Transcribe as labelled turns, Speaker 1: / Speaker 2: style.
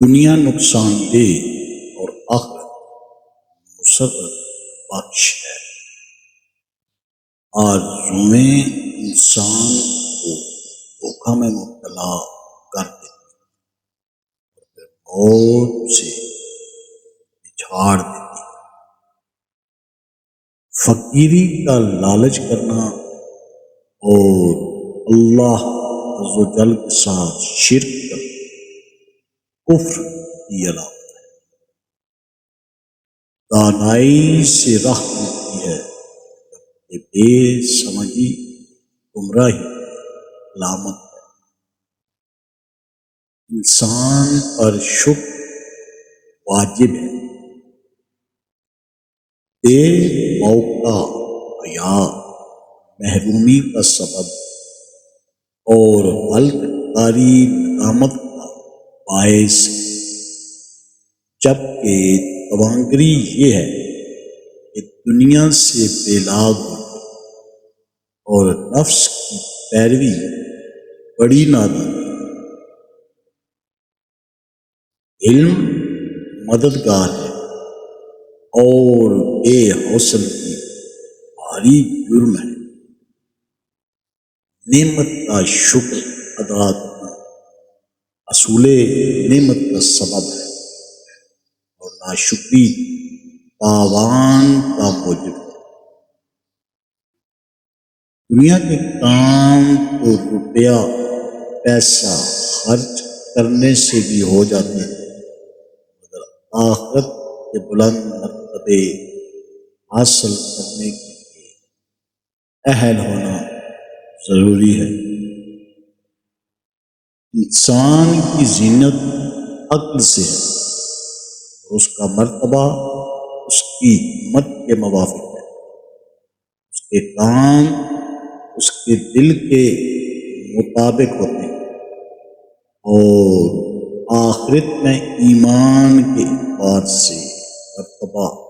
Speaker 1: دنیا نقصان دہ اور آخرت مسرت بخش ہے۔ آرزویں انسان کو دھوکہ میں مبتلا کر دیتی اور پھر موت سے پچھاڑ دیتی ہے۔ فقیری کا لالچ کرنا اور اللہ عز و جل کے ساتھ شرک کرنا کفر کی علامت ہے۔ دانائی سے راہ ملتی ہے جبکہ بے سمجھی گمراہی کی علامت ہے۔ انسان پر شکر واجب ہے۔ بے موقع حیا محرومی کا سبب اور حلق کاری ندامت کا باعث ہے، جبکہ تواںگری یہ ہے کہ دنیا سے بے لاگ ہو جائے اور نفس کی پیروی بڑی نادانی ہے۔ علم مددگار ہے اور بے حوصل کی بھاری جرم ہے۔ نعمت کا شکر ادا کرنا اصول نعمت کا سبب ہے اور ناشکری تاوان کا موجب ہے۔ دنیا کے کام تو روپیہ پیسہ خرچ کرنے سے بھی ہو جاتے ہیں، مگر آخرت کے بلند مرتبے حاصل کرنے کے لیے اہل ہونا ضروری ہے۔ انسان کی زینت عقل سے ہے اور اس کا مرتبہ اس کی ہمت کے موافق ہے۔ اس کے کام اس کے دل کے مطابق ہوتے ہیں اور آخرت میں ایمان کے اعتبار سے مرتبہ